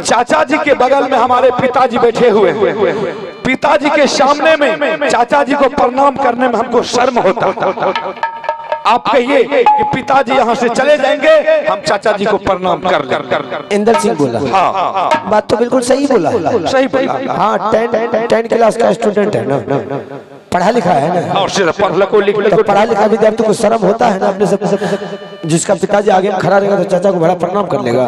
चाचा जी के बगल में हमारे पिताजी बैठे हुए हैं। पिताजी के सामने में चाचा जी को प्रणाम करने में हमको शर्म होता है। आप कहिए कि पिताजी यहाँ से चले जाएंगे, हम चाचा जी को प्रणाम कर लेंगे। इंदर सिंह बोला। हाँ, बात तो बिल्कुल सही बोला। सही बोला। हाँ, 10 क्लास का स्टूडेंट है ना, पढ़ा लिखा है ना, और सिर्फ पढ़ा लिखा विद्यार्थी को शर्म होता है ना अपने सब। जिसका पिताजी आगे खड़ा रहेगा तो चाचा को बड़ा प्रणाम कर लेगा।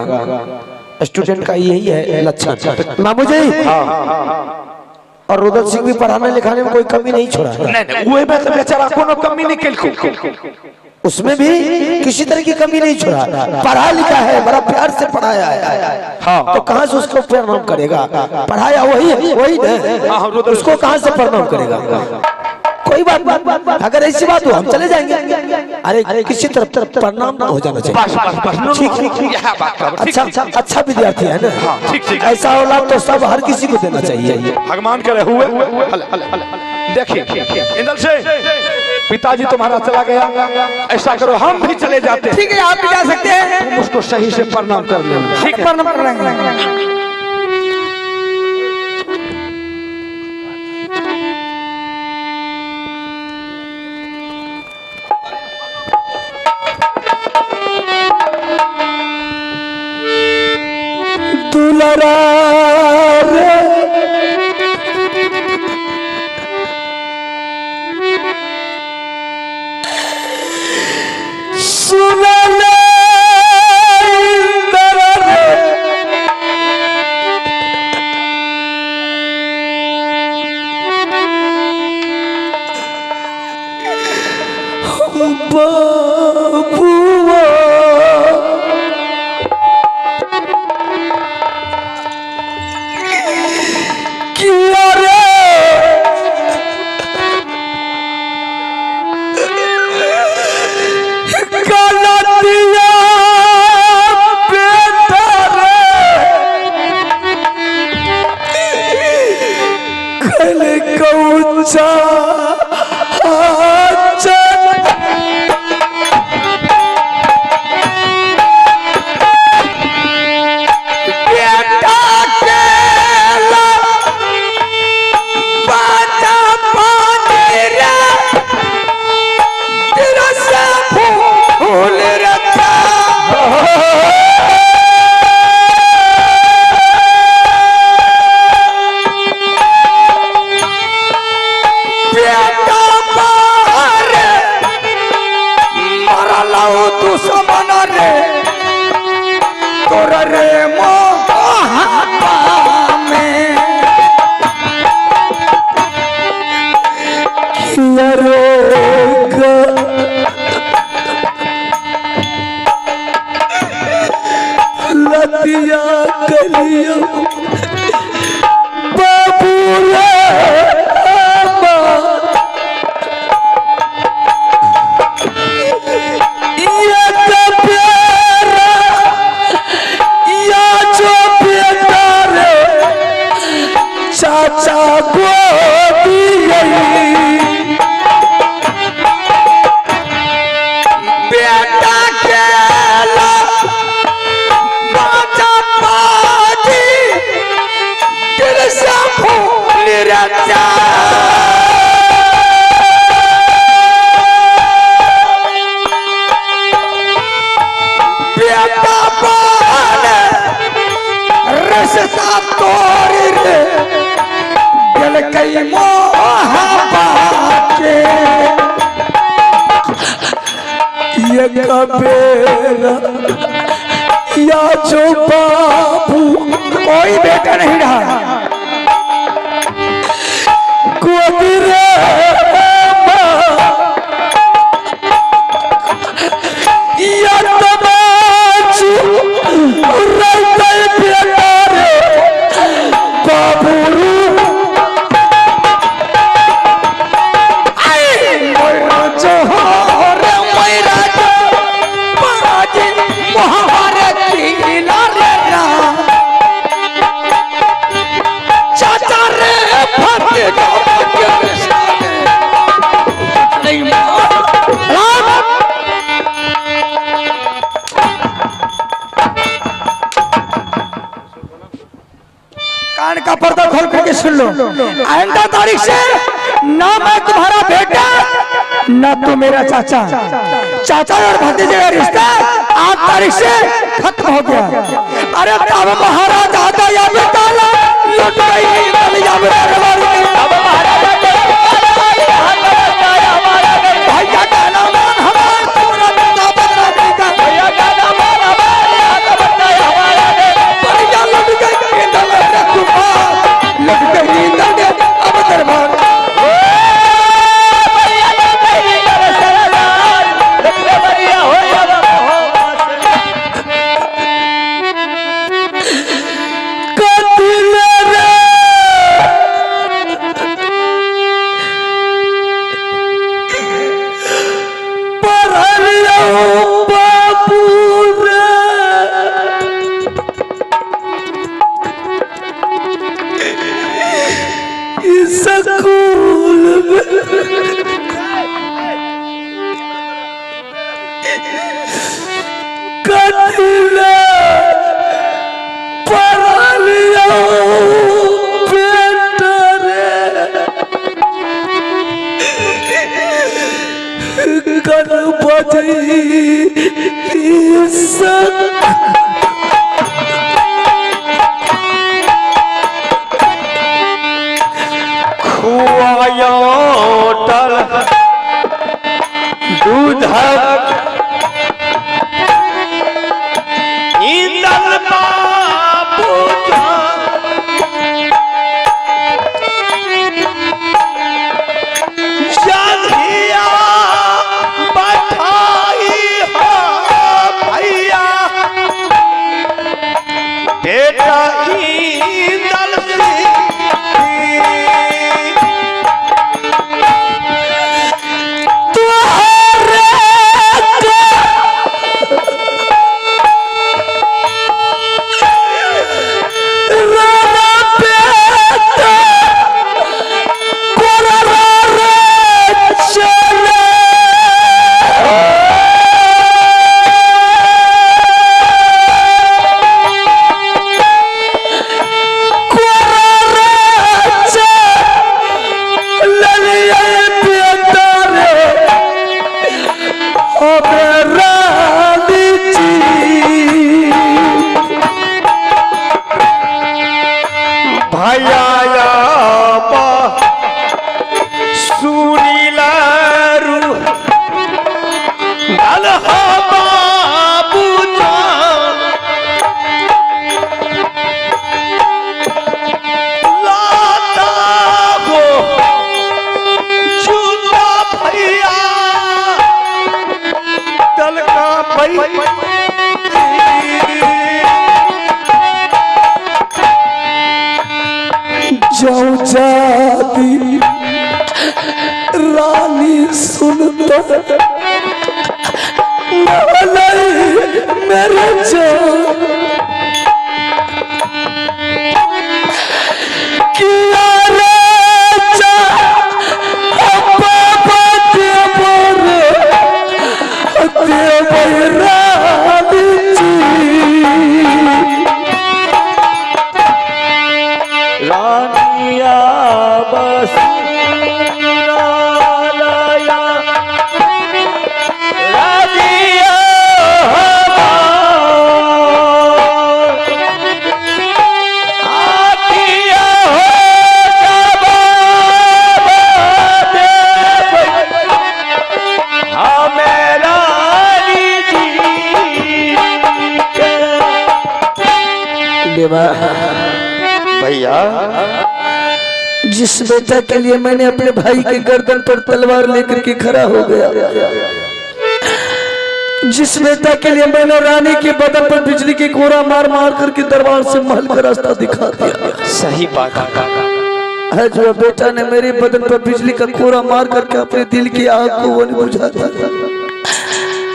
स्टूडेंट का यही है लक्षण। मामू जी और रुदल सिंह भी पढ़ाने लिखाने में कोई कमी नहीं छोड़ा। नहीं, तो बेचारा कोनो कमी नहीं केल, उसमें भी किसी तरह की कमी नहीं छोड़ा। पढ़ा लिखा है, बड़ा प्यार से पढ़ाया है। हाँ, तो कहाँ से उसको प्रणाम करेगा? पढ़ाया वही उसको कहाँ से प्रणाम करेगा? कोई बात, अगर ऐसी बात हो हम चले जाएंगे। अरे किसी तरफ प्रणाम ना हो जाना चाहिए। अच्छा विद्यार्थी है ना, ऐसा औलाद तो सब हर किसी को देना चाहिए। भगवान करे हुए। देखिए इंदर से पिताजी तुम्हारा चला गया, ऐसा करो हम भी चले जाते हैं। ठीक है, आप भी जा सकते हैं। तुम उसको सही से प्रणाम कर लेना। ठीक है, प्रणाम कर लेंगे। दुलारा सुनले बाबुआ किया रे गलतिया बेटा रे कल कौचा लतिया कलिया बाबू रे ये बेरा या जो बेटा रे चाचा गोदी बेटा के राजा बेटा बहन रसता तोड़ रे गल कई मोहब्बत के ये कबेरा या जो बाबू कोई बेटा नहीं रहा। कान का पर्दा खोल करके सुन लो, आइंदा तारीख से ना मैं तुम्हारा बेटा ना तो मेरा चाचा, चाचा और भतीजे का रिश्ता आज तारीख से खत्म हो गया। अरे तब महाराज आता या बेटा लुट गई या भैया का नाम हमारा पूरा बेटा बदला देगा, भैया का नाम हमारा भैया लुट गई लुट गई अब दरबार रानी सुनता मेरे भैया, जिस बेटा के लिए मैंने अपने भाई के गर्दन पर तलवार लेकर के खड़ा हो गया, जिस बेटा के लिए मैंने रानी के बदन पर बिजली की कोरा मार मार करके दरबार से महल का रास्ता दिखा दिया, सही बात है जो बेटा ने मेरे बदन पर बिजली का कोरा मार करके अपने दिल की आग को वो बुझा दिया।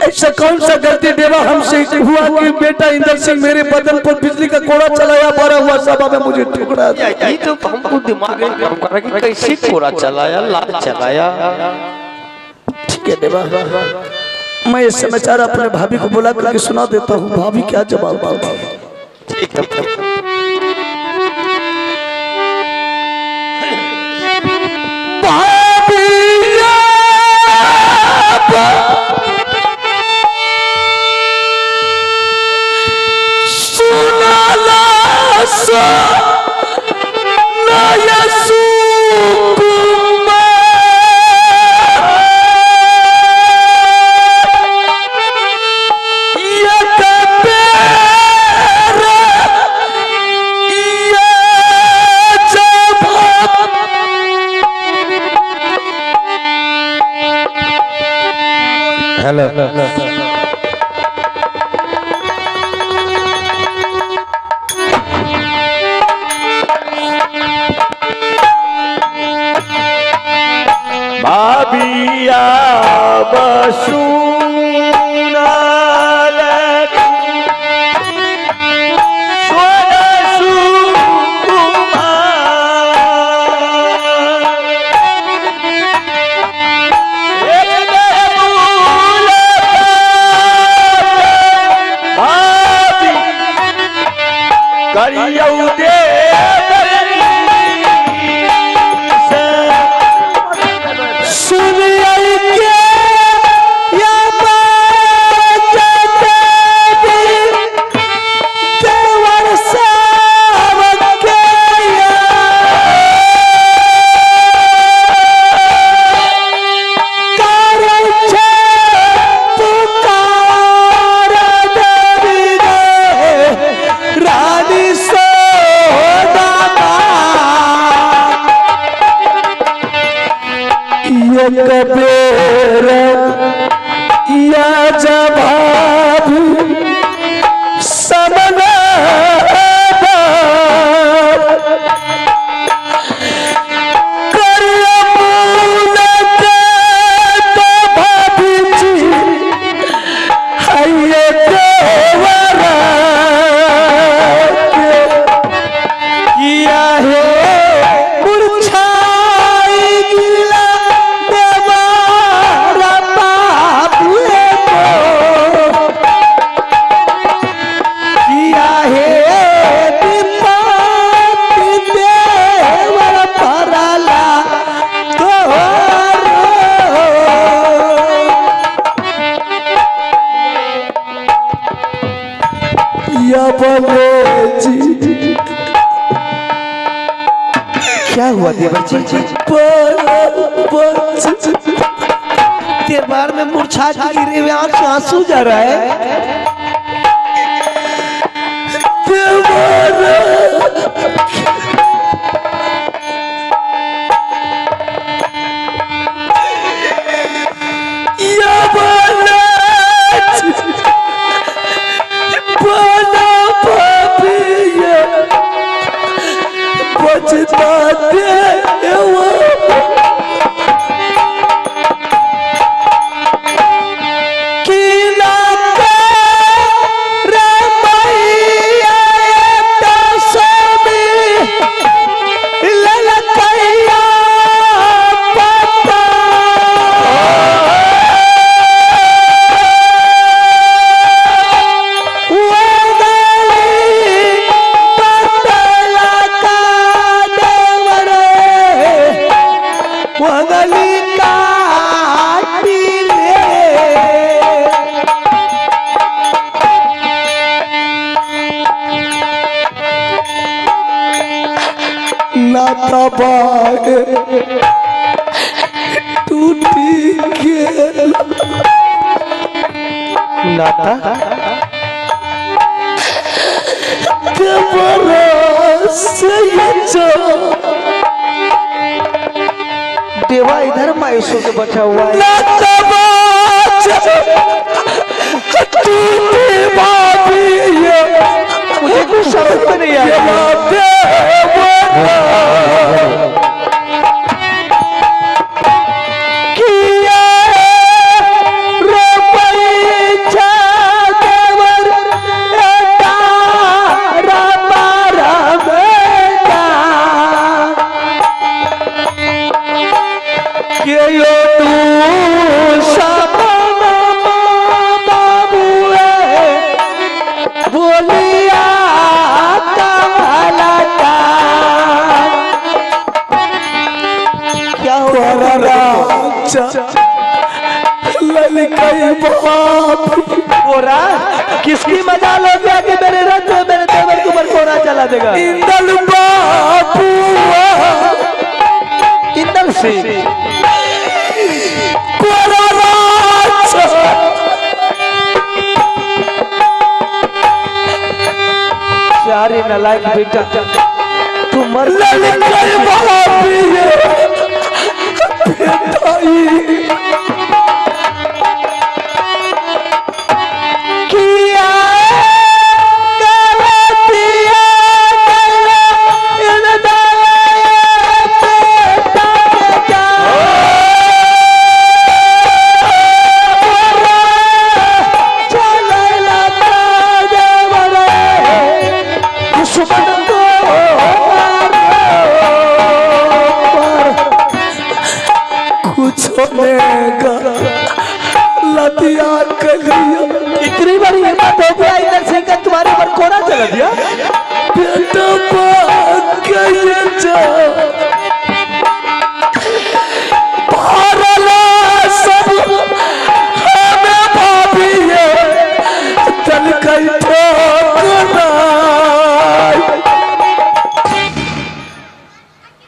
ऐसा कौन सा गलती देवा हमसे हुआ कि बेटा इंदर सिंह मेरे बदन पर बिजली का कोड़ा चलाया, भरा हुआ सभा में मुझे ठुकरा दिया। यही तो हमको दिमाग में काम कर रहा है कि कैसे कोड़ा चलाया, लाल चलाया। ठीक है देवा, मैं इस समाचार अपने भाभी को बुला करके सुना देता हूँ। भाभी क्या जवाब? ठीक है। हेलो भाभिया बसुना क्या हुआ देवर जी? दरबार में मूर्छा गिरे हुए आंख से आंसू जा रहा है। देवा इधर मायूसों से बचा हुआ है। मुझे कुछ समझ में नहीं आया। बोलिया काला कोरा किसकी मजा लो गया कि मेरे रथ में मेरे देवर के ऊपर कोरा चला देगा। इंदल बाबू इंदल सिंह कोरा सारे नलायक बेटा तू मर इतनी बड़ी हिम्मत हो गया इंदल सिंह का तुम्हारे ऊपर कोरा चला दिया। बेटा सब हमें भाभी है तल कई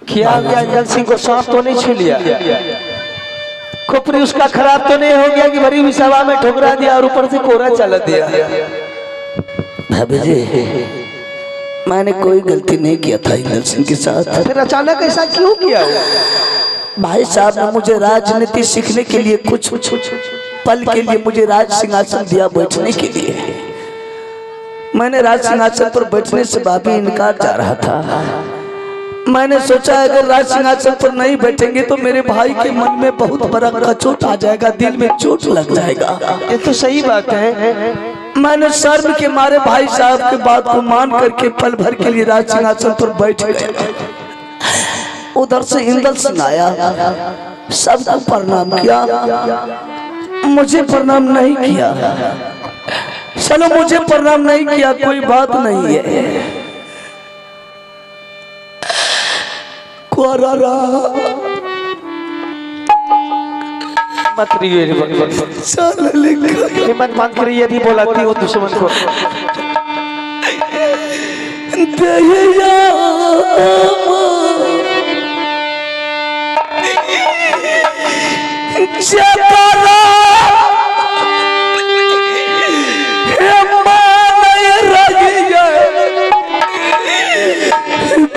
क्या गया इंदल सिंह को सांप तो नहीं छू लिया, खोपड़ी उसका खराब तो नहीं हो गया कि भरी हुई सभा में ठुकरा दिया और ऊपर से कोरा चला दिया। भाभी जी मैंने कोई गलती नहीं किया था इंदल सिंह के साथ। फिर अचानक ऐसा क्यों किया? भाई साहब ने मुझे राजनीति सीखने के लिए कुछ पल के लिए मुझे राज सिंहासन दिया बैठने के लिए। मैंने राज सिंहासन पर बैठने से भाभी इनकार जा रहा था। मैंने सोचा अगर राज सिंहासन पर नहीं बैठेंगे तो मेरे भाई के मन में बहुत बड़ा कचोट आ जाएगा, दिल में चोट लग जाएगा। ये तो सही बात है। मैंने शर्म के मारे भाई साहब के बात को मान करके पल भर के लिए राज सिंहासन पर बैठ गए। उधर से इंदल सिंह आया, सबको प्रणाम किया, मुझे प्रणाम नहीं किया। चलो मुझे प्रणाम नहीं किया कोई बात नहीं है। मत हिम्मत मत करिए, यदि बोलाती हो दुश्मन को।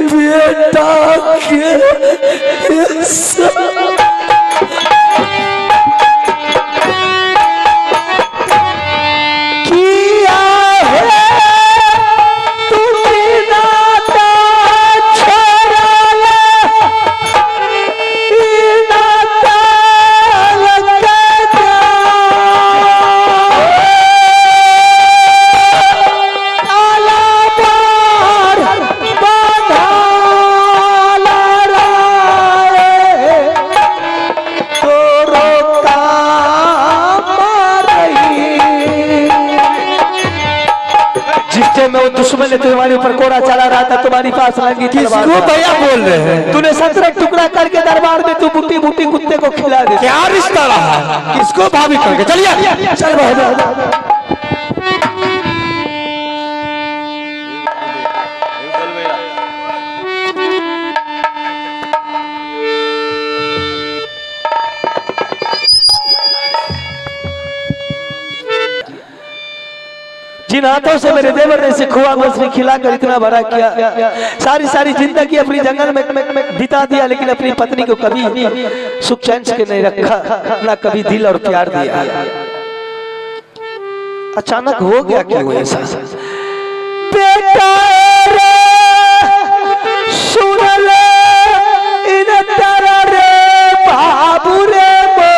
बेटा के किया है तूने नाता छोड़ा नाता लगा में वो दुश्मन ने तुम्हारे ऊपर कोड़ा चला रहा था, तुम्हारी पास लगी। किसको भैया बोल रहे हैं? तूने 17 टुकड़ा करके दरबार में तू बूटी बूटी कुत्ते को खिला दे। क्या रिश्ता रहा? किसको भाभी करके चलिए चल भाई। जिन हाथों से मेरे देवर ने इसे खोआ मछली खिलाकर इतना बड़ा किया, सारी जिंदगी अपनी जंगल में बिता दिया, लेकिन अपनी पत्नी को कभी सुख चैन से नहीं रखा, ना कभी दिल और प्यार दिया। अचानक हो गया क्या हुआ ऐसा? बेटा रे सुन ले इन तारा रे बाबू रे मो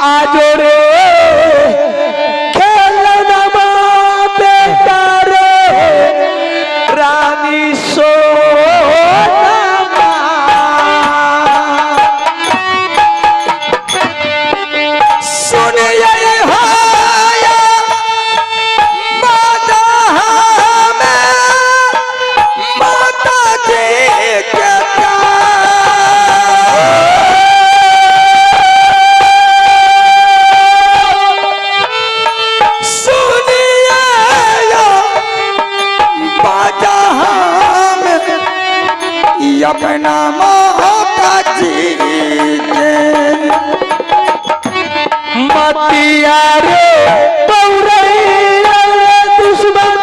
आजो रे नाम जी मतिया रे पौरैया दुश्मन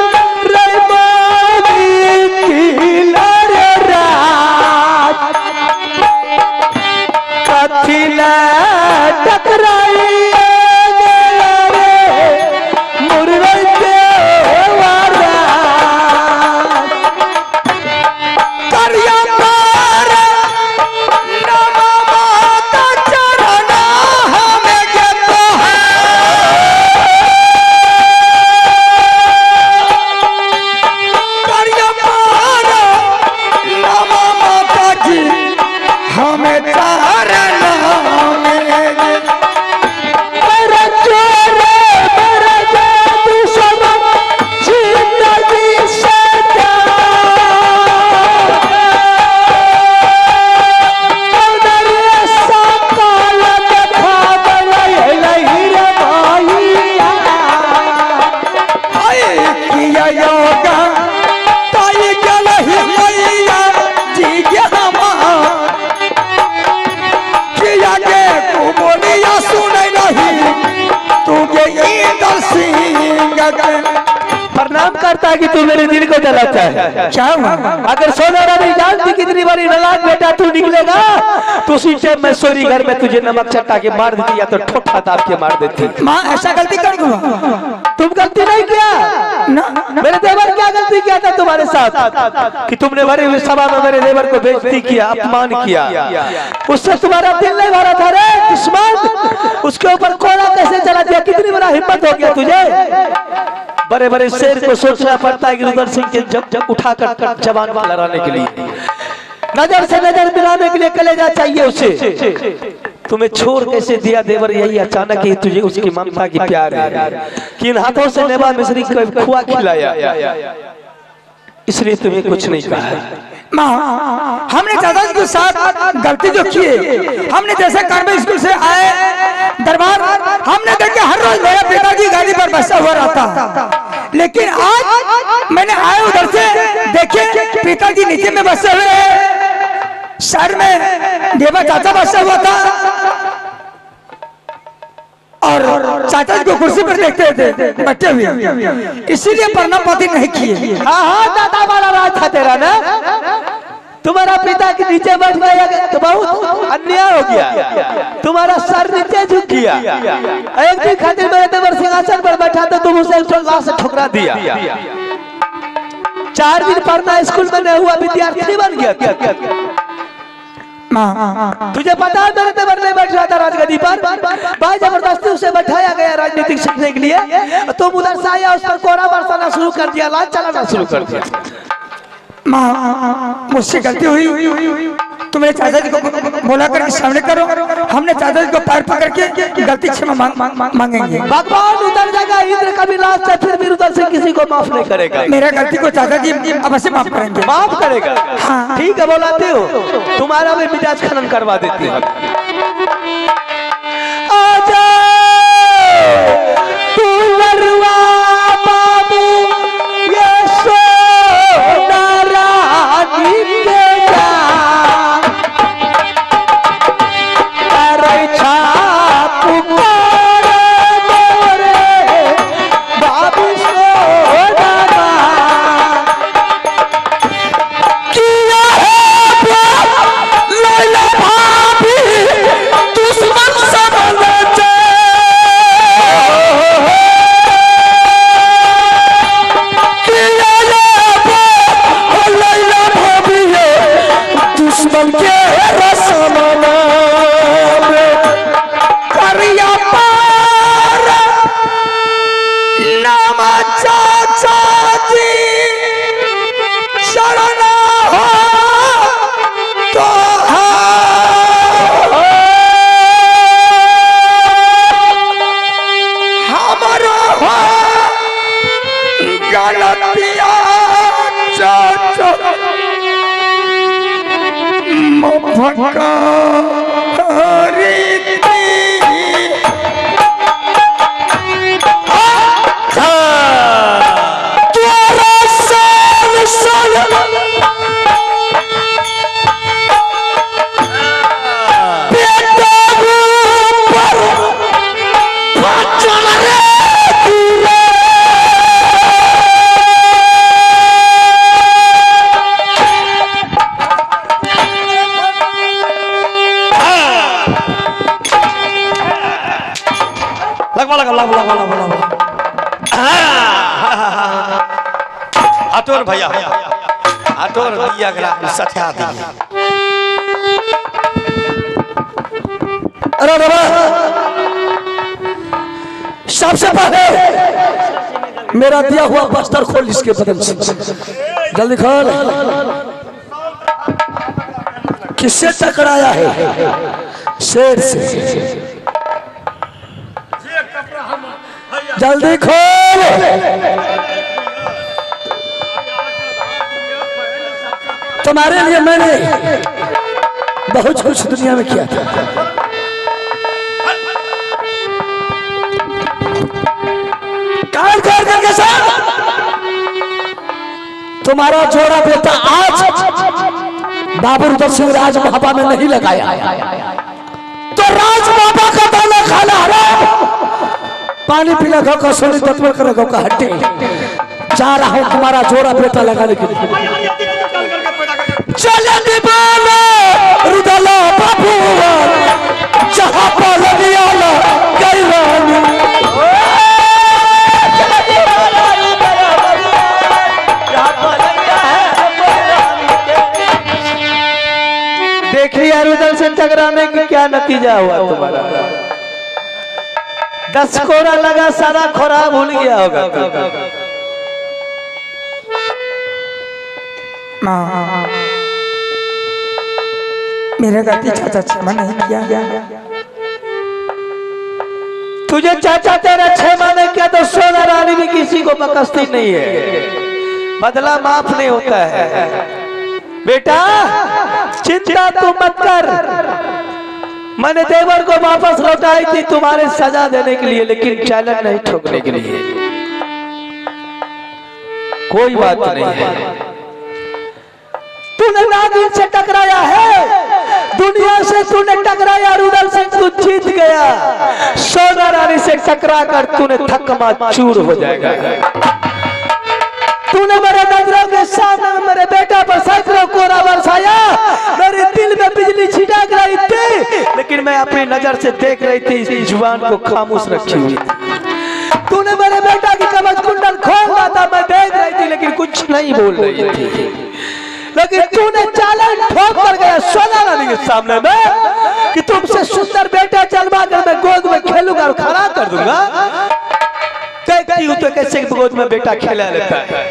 रे मारी किला रे रात कथिला टकराई रे मुरई देवारा करिया पार नाम माता चरण हमें गेतो करिया पार नाम माता जी हमें चरण मेरा चोर मेरा जादू सब जिंदगी से प्रणाम करता कि तू मेरे दिल को जलाता है। क्या हुआ? अगर सोना रानी जानती कितनी बारी नालायक बेटा तू निकलेगा तो उसी टाइम मैं सोरी घर में तुझे नमक चट्टा के मार देती या तो ठोठा दाब के मार देती। माँ ऐसा गलती कर दूंगा। तुम गलती नहीं किया ना मेरे देवर क्या गलती किया था तुम्हारे साथ कि तुमने भरे हुए सभा में मेरे देवर को बेइज्जती किया अपमान किया उससे तुम्हारा दिल नहीं भरा था रे दुश्मन उसके ऊपर कोड़ा कैसे चला दिया कितनी बड़ा हिम्मत हो गया तुझे बड़े बड़े शेर को सोचना पड़ता है कि रुद्र सिंह के जब उठाकर जवान लड़ाने के लिए नजर से नजर मिलाने के लिए कलेजा चाहिए उसे तुम्हें छोड़ कैसे दिया देवर यही अचानक ही तुझे उसकी ममता की प्यार है किन हाथों से नेवा मिश्री को खुआ खिलाया इसलिए तुम्हें कुछ नहीं कहा। माँ हमने दादाजी के साथ गलती जो की है हमने जैसे कार्मिक स्कूल से आए दरबार हमने देखे हर रोज मेरा पिताजी गाड़ी पर बसा हुआ रहता लेकिन आज मैंने आए उधर से देखे पिताजी नीचे में बसे हुए सर में देवा चाचा बसा हुआ था और चाचा को कुर्सी पर देखते थे बैठे हुए इसीलिए प्रणाम पाती नहीं किए। हाँ दादा वाला राज था तेरा ना तुम्हारा पिता के नीचे बैठ गया तो बहुत अन्याय हो गया तुम्हारा सर नीचे झुक गया एक दिन खातिर मेरे देवर सिंहासन पर बैठा तो तुम उसे लाश से ठुकरा दिया 4 दिन पढ़ना स्कूल में नहीं हुआ विद्यार्थी बन गया तुझे पता है मेरे देवर नहीं बैठ रहा था राजगद्दी पर भाई जबरदस्ती उसे बैठाया गया राजनीतिक सीखने के लिए तुम उधर से आया उस पर कोड़ा बरसाना शुरू कर दिया लाश चलाना शुरू कर दिया। माँ मुझसे गलती हुई तो मेरे चाचा जी को बोला करके सामने करो हमने चाचा जी को पैर पकड़ के गलती क्षमा मांगेंगे। भगवान उधर जाएगा इंद्र का भी लाश फिर भी उधर से किसी को माफ नहीं करेगा मेरा गलती को चाचा जी अवश्य माफ करेंगे। माफ करेगा हाँ। ठीक है बोलाते हो तुम्हारा भी मिजाज खनन करवा देते हैं। आजा तू नरवा बाबू ये सोना रानी के जा अरे छाप पुकारे मोरे बाबू सोना किया है लैला भाभी दुश्मन समझ दुश्मन के रसमना करिया पार नाम चाचा जी शरण हो तो हमारा गलतिया चाचा भटका हटोर भैया हटोर दिया गला सत्या दिया। अरे बाबा सबसे पहले मेरा दिया हुआ बस्तर खोल इसके बदन से, जल्दी खोल। किससे टकराया है? शेर से। जल्दी खोल। तुम्हारे लिए मैंने बहुत कुछ दुनिया में किया था। कान खोल करके सुन। तुम्हारा जोड़ा बेटा आज बाबू रुद्र सिंह राज महाबा में नहीं लगाया तो राज महाबा का दाना खाना हराम। पानी पीना घाव का सोनी तत्व कर घाव का हट्टे जा रहा हूं तुम्हारा जोड़ा बेटा लगाने के लिए। चले दीवाना रुदला बाबू जहां पर लगियाला गई रानी। देखिए रुदल से टकराने की क्या नतीजा हुआ तुम्हारा। 10 कोरा लगा सारा खोरा भूल गया होगा। मेरे गलती चाचा क्षमा नहीं किया। तुझे चाचा तेरा क्षमा नहीं किया तो सोना रानी भी किसी को बकसती नहीं है। बदला माफ नहीं होता है। बेटा चिंता तू मत कर। मैंने देवर को वापस लौटाई थी तुम्हारे सजा देने के लिए, लेकिन चैलेंज नहीं ठोकने के लिए। कोई बात नहीं है। तूने नागिन से टकराया है, दुनिया से तूने टकराया रुदल सिंह, तू जीत गया। सोना रानी से टकरा कर तूने थकमा चूर हो जाएगा। तूने मेरे नजरों के सामने मेरे बेटा पर सैकड़ों कोरा बरसाया, मेरे दिल में बिजली छिड़क रही थी, लेकिन मैं अपनी नजर से देख रही थी, इस जुबान को खामोश रखी हुई। तूने मेरे बेटा की कमर कुंडल खोला था, मैं देख रही थी, लेकिन कुछ नहीं बोल रही थी। लेकिन तूने चैलेंज ठोक कर गया सोना रानी के सामने में कि तुमसे सुंदर बेटा चलवा कर मैं गोद में खेलूंगा और खड़ा कर दूंगा। देखती हूं तो कैसे गोद में बेटा खेला लेता है।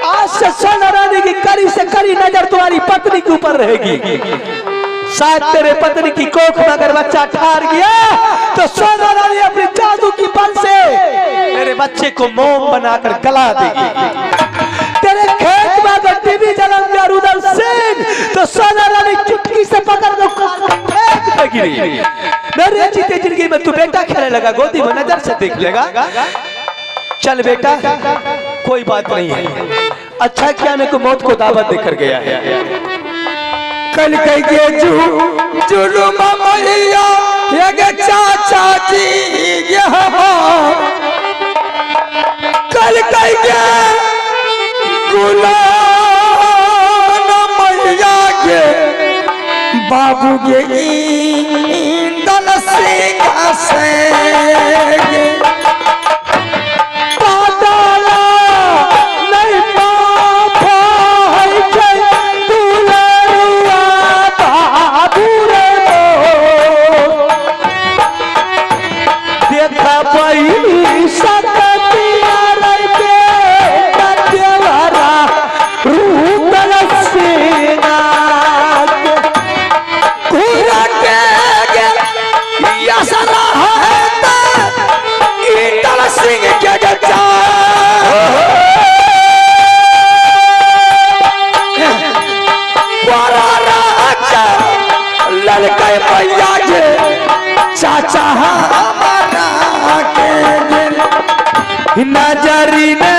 आज से सोना रानी की कड़ी से कड़ी नजर तुम्हारी पत्नी के ऊपर रहेगी। शायद तेरे पत्नी की कोख में अगर बच्चा ठहर गया तो सोना रानी अपनी जादू की बल से तेरे बच्चे को मोम बनाकर गला देगी। तेरे खेत में अगर टीवी जलन में रुदल सिंह तो सोना रानी चुटकी से पकड़ कर फेंक देगी। मेरे जीते जिंदगी में तू बेटा खेलने लगा, गोदी में नजर से देख लेगा। चल बेटा कोई बात नहीं है, अच्छा क्या ने को मौत को दावत देकर गया है। कल कहिए जुलुम मैया ये चाचा जी कल कहिए गुलाम मैया के बाबू के इंदल सिंह से चाचा हमारा के नजरी ने